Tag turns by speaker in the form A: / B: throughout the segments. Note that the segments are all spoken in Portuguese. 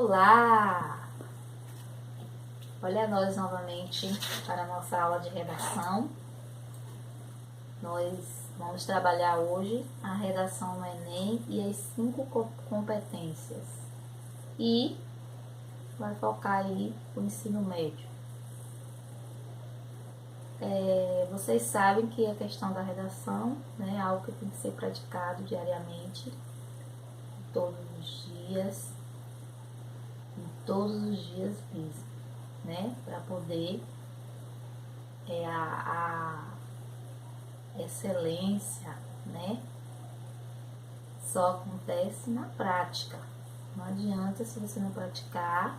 A: Olá! Olha nós novamente para a nossa aula de redação. Nós vamos trabalhar hoje a redação no Enem e as 5 competências. E vai focar aí o ensino médio. Vocês sabem que a questão da redação, né, é algo que tem que ser praticado diariamente, todos os dias mesmo, né, para poder a excelência, né, só acontece na prática. Não adianta, se você não praticar,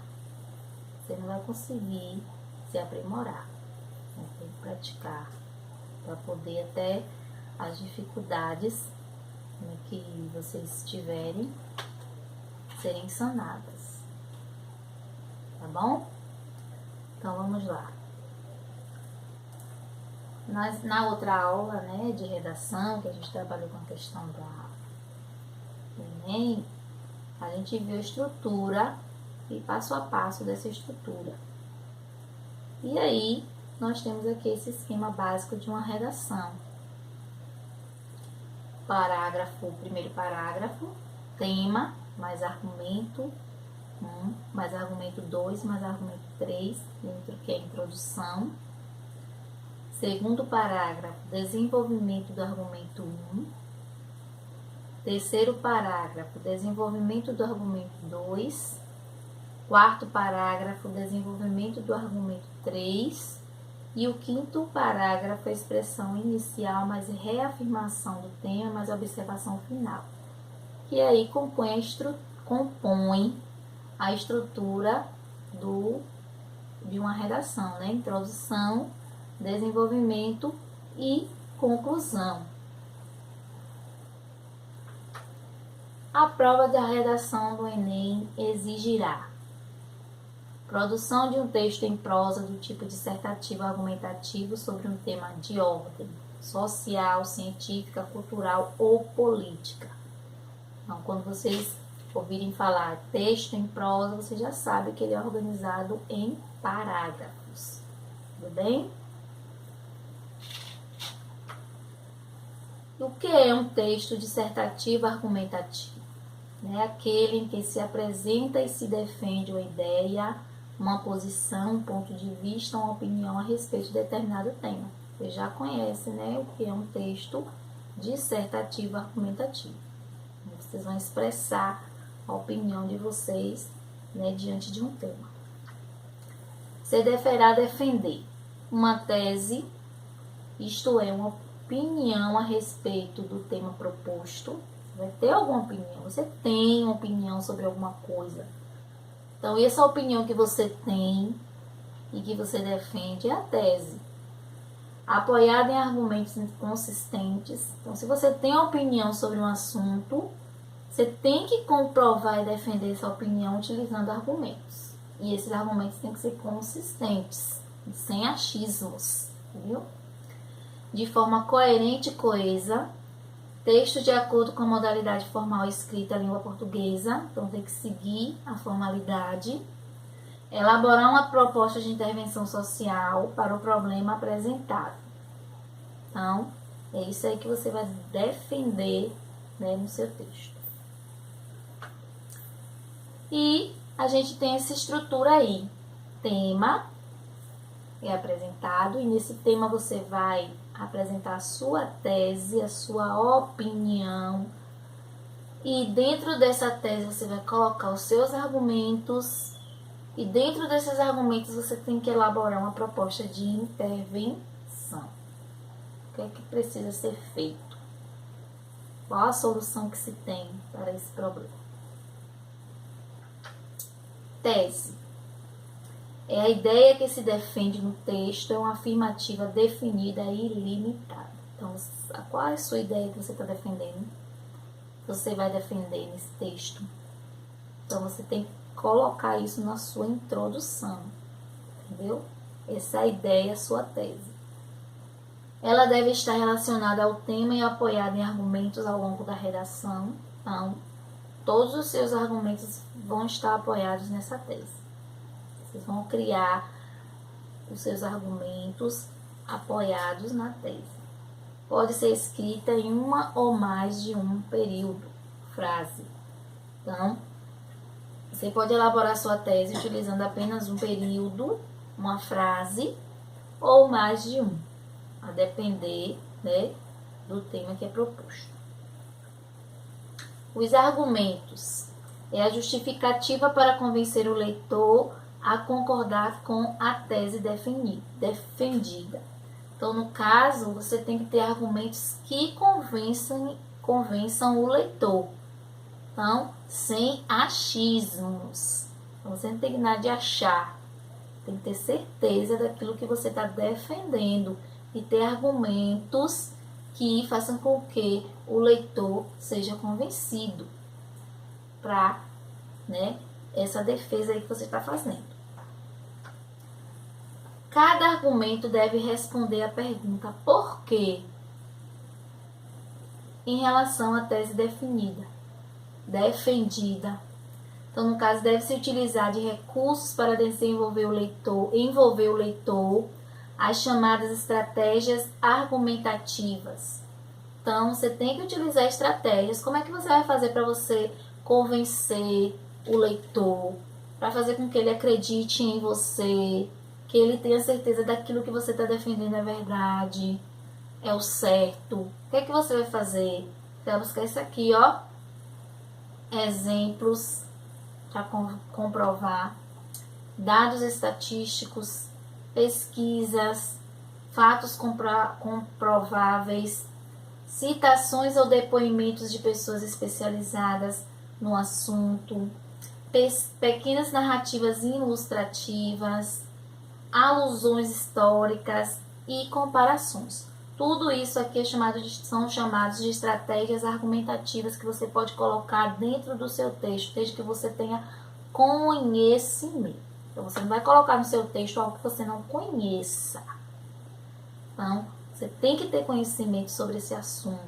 A: você não vai conseguir se aprimorar. Então, tem que praticar para poder até as dificuldades, né, que vocês tiverem serem sanadas. Tá bom? Então vamos lá. Na outra aula, né, de redação, que a gente trabalhou com a questão do Enem, a gente viu a estrutura e passo a passo dessa estrutura. E aí, nós temos aqui esse esquema básico de uma redação. Primeiro parágrafo, tema, mais argumento 1, mais argumento 2, mais argumento 3, dentro que é a introdução. Segundo parágrafo, desenvolvimento do argumento 1. Terceiro parágrafo, desenvolvimento do argumento 2. Quarto parágrafo, desenvolvimento do argumento 3. E o quinto parágrafo, a expressão inicial, mais reafirmação do tema, mais observação final. Que aí compõe a estrutura de uma redação, né? Introdução, desenvolvimento e conclusão. A prova da redação do Enem exigirá produção de um texto em prosa do tipo dissertativo argumentativo sobre um tema de ordem social, científica, cultural ou política. Então, quando vocês ouvirem falar texto em prosa, você já sabe que ele é organizado em parágrafos. Tudo bem? O que é um texto dissertativo argumentativo? É aquele em que se apresenta e se defende uma ideia, uma posição, um ponto de vista, uma opinião a respeito de determinado tema. Você já conhece, né, o que é um texto dissertativo argumentativo. Vocês vão expressar a opinião de vocês, né, diante de um tema. Você deverá defender uma tese, isto é, uma opinião a respeito do tema proposto. Vai ter alguma opinião, você tem uma opinião sobre alguma coisa. Então, essa opinião que você tem e que você defende é a tese, apoiada em argumentos consistentes. Então, se você tem uma opinião sobre um assunto, você tem que comprovar e defender essa opinião utilizando argumentos. E esses argumentos têm que ser consistentes, sem achismos, viu? De forma coerente e coesa. Texto de acordo com a modalidade formal escrita, língua portuguesa. Então, tem que seguir a formalidade. Elaborar uma proposta de intervenção social para o problema apresentado. Então, é isso aí que você vai defender, né, no seu texto. E a gente tem essa estrutura aí. Tema é apresentado e nesse tema você vai apresentar a sua tese, a sua opinião. E dentro dessa tese você vai colocar os seus argumentos. E dentro desses argumentos você tem que elaborar uma proposta de intervenção. O que é que precisa ser feito? Qual a solução que se tem para esse problema? Tese. É a ideia que se defende no texto, é uma afirmativa definida e ilimitada. Então, qual é a sua ideia que você está defendendo? Você vai defender nesse texto. Então, você tem que colocar isso na sua introdução. Entendeu? Essa é a ideia, a sua tese. Ela deve estar relacionada ao tema e apoiada em argumentos ao longo da redação. Então, todos os seus argumentos vão estar apoiados nessa tese. Vocês vão criar os seus argumentos apoiados na tese. Pode ser escrita em uma ou mais de um período, frase. Então, você pode elaborar sua tese utilizando apenas um período, uma frase, ou mais de um, a depender, né, do tema que é proposto. Os argumentos é a justificativa para convencer o leitor a concordar com a tese defendida. Então, no caso, você tem que ter argumentos que convençam o leitor. Então, sem achismos. Então, você não tem nada de achar. Tem que ter certeza daquilo que você está defendendo e ter argumentos que façam com que o leitor seja convencido para, né, essa defesa aí que você está fazendo. Cada argumento deve responder à pergunta por quê em relação à tese defendida. Então, no caso, deve-se utilizar de recursos para envolver o leitor, as chamadas estratégias argumentativas. Então, você tem que utilizar estratégias. Como é que você vai fazer para você convencer o leitor, para fazer com que ele acredite em você, que ele tenha certeza daquilo que você está defendendo é verdade, é o certo? O que é que você vai fazer? Você vai buscar isso aqui, ó. Exemplos para comprovar, dados estatísticos, pesquisas, fatos comprováveis, citações ou depoimentos de pessoas especializadas no assunto, pequenas narrativas ilustrativas, alusões históricas e comparações. Tudo isso aqui são chamados de estratégias argumentativas que você pode colocar dentro do seu texto, desde que você tenha conhecimento. Então, você não vai colocar no seu texto algo que você não conheça. Então, você tem que ter conhecimento sobre esse assunto,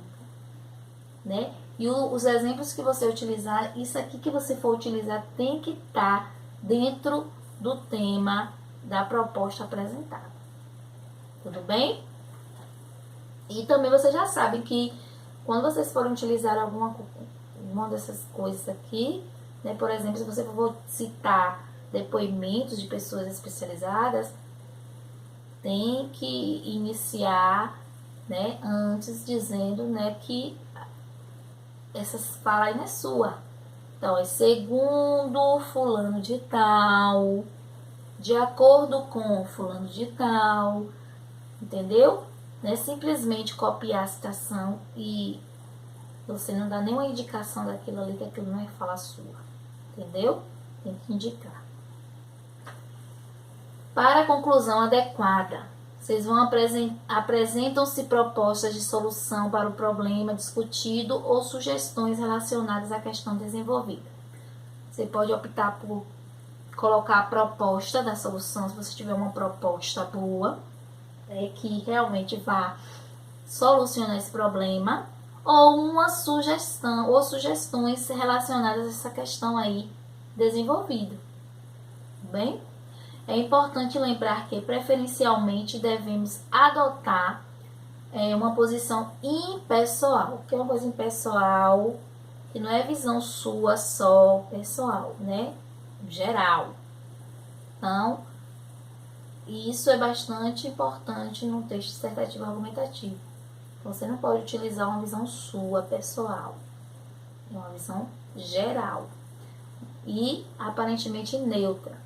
A: né? E os exemplos que você utilizar, isso aqui que você for utilizar tem que estar dentro do tema da proposta apresentada. Tudo bem? E também você já sabe que quando vocês forem utilizar uma dessas coisas aqui, né, por exemplo, se você for citar depoimentos de pessoas especializadas, tem que iniciar, né, antes dizendo, né, que essa fala aí não é sua. Então, é segundo fulano de tal, de acordo com fulano de tal, entendeu? Não é simplesmente copiar a citação e você não dá nenhuma indicação daquilo ali, que aquilo não é fala sua, entendeu? Tem que indicar. Para a conclusão adequada, vocês vão apresentam-se propostas de solução para o problema discutido ou sugestões relacionadas à questão desenvolvida. Você pode optar por colocar a proposta da solução, se você tiver uma proposta boa, que realmente vá solucionar esse problema, ou uma sugestão, ou sugestões relacionadas a essa questão aí desenvolvida. Bem? É importante lembrar que, preferencialmente, devemos adotar uma posição impessoal. O que é uma coisa impessoal? Que não é visão sua só, pessoal, né? Geral. Então, isso é bastante importante no texto dissertativo argumentativo. Você não pode utilizar uma visão sua, pessoal. É uma visão geral. E aparentemente neutra.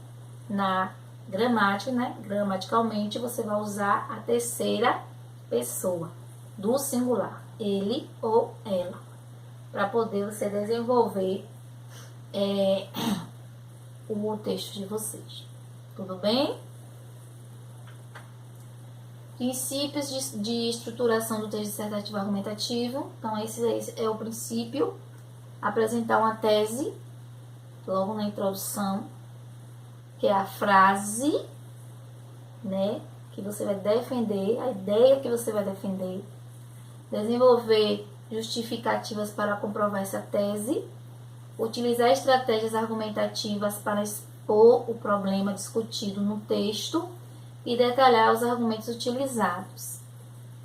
A: Na gramática, né? Gramaticalmente, você vai usar a terceira pessoa do singular, ele ou ela, para poder você desenvolver o texto de vocês. Tudo bem? Princípios de estruturação do texto dissertativo argumentativo. Então, esse é o princípio. Apresentar uma tese, logo na introdução, que é a frase, né, que você vai defender, a ideia que você vai defender. Desenvolver justificativas para comprovar essa tese. Utilizar estratégias argumentativas para expor o problema discutido no texto e detalhar os argumentos utilizados.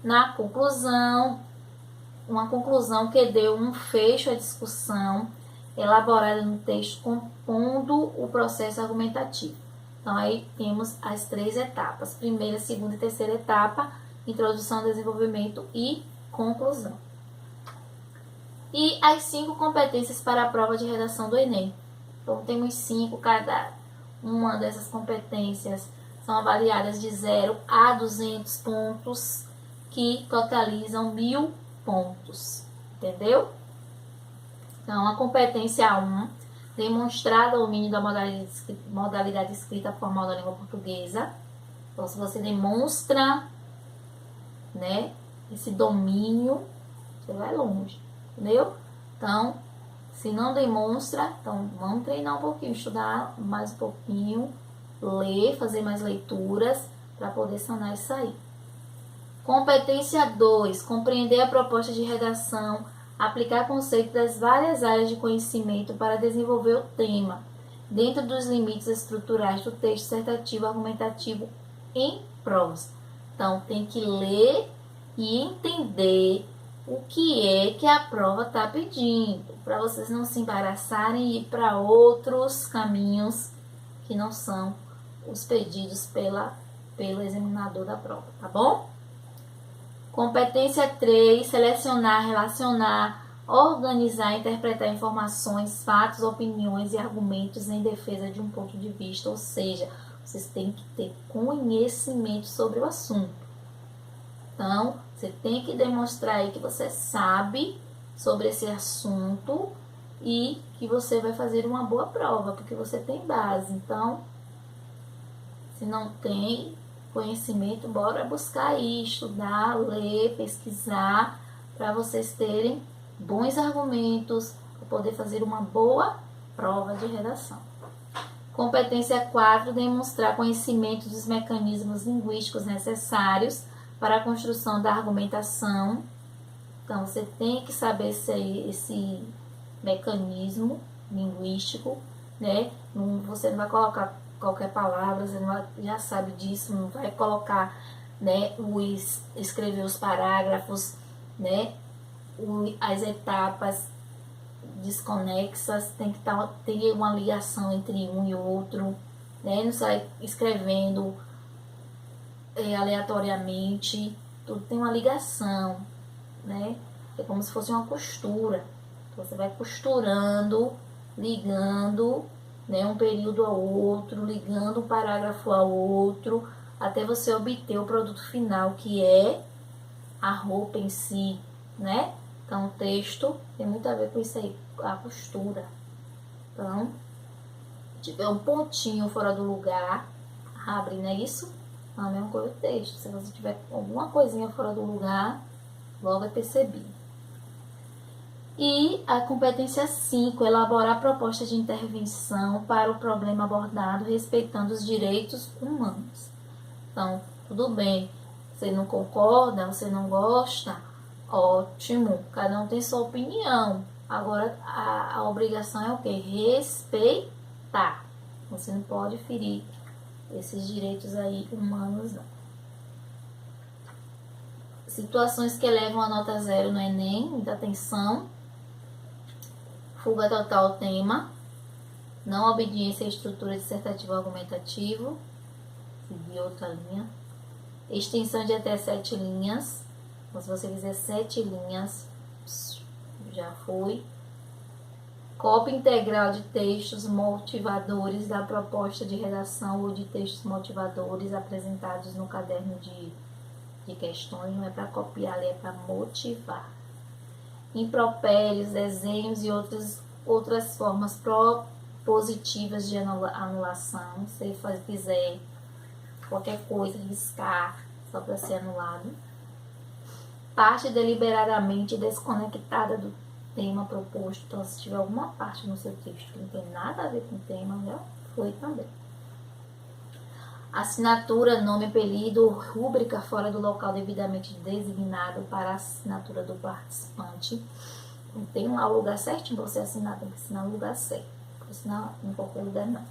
A: Na conclusão, uma conclusão que deu um fecho à discussão elaborada no texto compondo o processo argumentativo. Então, aí temos as 3 etapas: primeira, segunda e terceira etapa, introdução, desenvolvimento e conclusão. E as 5 competências para a prova de redação do Enem. Então, temos 5, cada uma dessas competências são avaliadas de 0 a 200 pontos, que totalizam 1000 pontos, entendeu? Então, a competência 1, demonstrar domínio da modalidade escrita formal da língua portuguesa. Então, se você demonstra, né, esse domínio, você vai longe, entendeu? Então, se não demonstra, então vamos treinar um pouquinho, estudar mais um pouquinho, ler, fazer mais leituras para poder sanar isso aí. Competência 2, compreender a proposta de redação, aplicar conceitos das várias áreas de conhecimento para desenvolver o tema, dentro dos limites estruturais do texto dissertativo argumentativo em prosa. Então, tem que ler e entender o que é que a prova está pedindo, para vocês não se embaraçarem e ir para outros caminhos que não são os pedidos pelo examinador da prova, tá bom? Competência 3, selecionar, relacionar, organizar e interpretar informações, fatos, opiniões e argumentos em defesa de um ponto de vista, ou seja, vocês têm que ter conhecimento sobre o assunto. Então, você tem que demonstrar aí que você sabe sobre esse assunto e que você vai fazer uma boa prova, porque você tem base. Então, se não tem conhecimento, bora buscar aí, estudar, ler, pesquisar, para vocês terem bons argumentos, para poder fazer uma boa prova de redação. Competência 4, demonstrar conhecimento dos mecanismos linguísticos necessários para a construção da argumentação. Então, você tem que saber esse mecanismo linguístico, né? Você não vai colocar qualquer palavra, você já sabe disso, não vai colocar, né, escrever os parágrafos, né, as etapas desconexas, tem que ter uma ligação entre um e outro, né, não sai escrevendo aleatoriamente, tudo tem uma ligação, né, é como se fosse uma costura, então, você vai costurando, ligando, né, um período ao outro, ligando um parágrafo ao outro, até você obter o produto final, que é a roupa em si, né? Então, o texto tem muito a ver com isso aí, a costura. Então, se tiver um pontinho fora do lugar, abre, não é isso? A mesma coisa do texto. Se você tiver alguma coisinha fora do lugar, logo é percebido. E a competência 5, elaborar proposta de intervenção para o problema abordado, respeitando os direitos humanos. Então, tudo bem, você não concorda, você não gosta, ótimo, cada um tem sua opinião. Agora, a obrigação é o quê? Respeitar. Você não pode ferir esses direitos aí humanos, não. Situações que levam a nota 0 no Enem, muita atenção. Fuga total ao tema, não obediência à estrutura dissertativo argumentativo, seguir outra linha, extensão de até 7 linhas, então, se você fizer 7 linhas, já foi, cópia integral de textos motivadores da proposta de redação ou de textos motivadores apresentados no caderno de questões, não é para copiar, é para motivar. Impropérios, desenhos e outras formas propositivas de anulação. Se você fizer qualquer coisa, riscar, só para ser anulado. Parte deliberadamente desconectada do tema proposto. Então, se tiver alguma parte no seu texto que não tem nada a ver com o tema, já foi também. Assinatura, nome, apelido, rúbrica fora do local devidamente designado para a assinatura do participante. Tem lá o lugar certinho para você assinar, tem que assinar no lugar certo. Não assinar em qualquer lugar, não.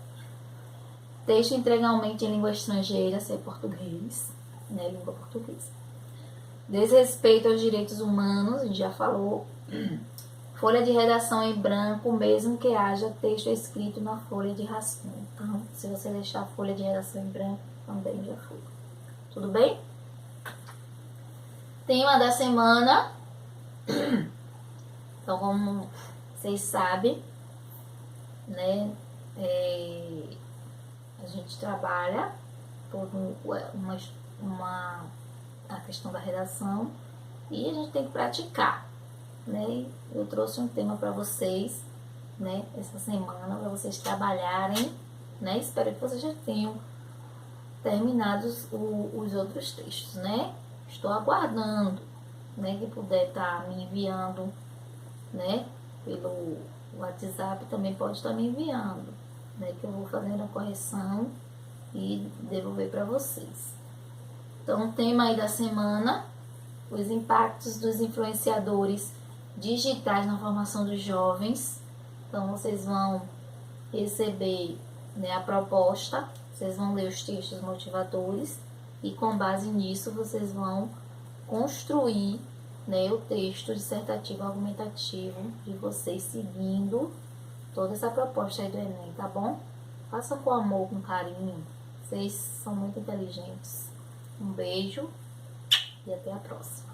A: Texto integralmente em língua estrangeira, se é português, né? Língua portuguesa. Desrespeito aos direitos humanos, a gente já falou. Folha de redação em branco, mesmo que haja texto escrito na folha de rascunho. Então, se você deixar a folha de redação em branco, também já foi. Tudo bem? Tema da semana. Então, como vocês sabem, né? A gente trabalha por a questão da redação e a gente tem que praticar, né? Eu trouxe um tema para vocês, né? Essa semana para vocês trabalharem, né? Espero que vocês já tenham terminado os outros textos, né? Estou aguardando, né? Que puder estar me enviando, né? Pelo WhatsApp também pode estar me enviando, né? Que eu vou fazendo a correção e devolver para vocês. Então, o tema aí da semana: os impactos dos influenciadores digitais na formação dos jovens. Então, vocês vão receber, né, a proposta, vocês vão ler os textos motivadores e, com base nisso, vocês vão construir, né, o texto dissertativo argumentativo de vocês, seguindo toda essa proposta aí do Enem, tá bom? Faça com amor, com carinho. Vocês são muito inteligentes. Um beijo e até a próxima.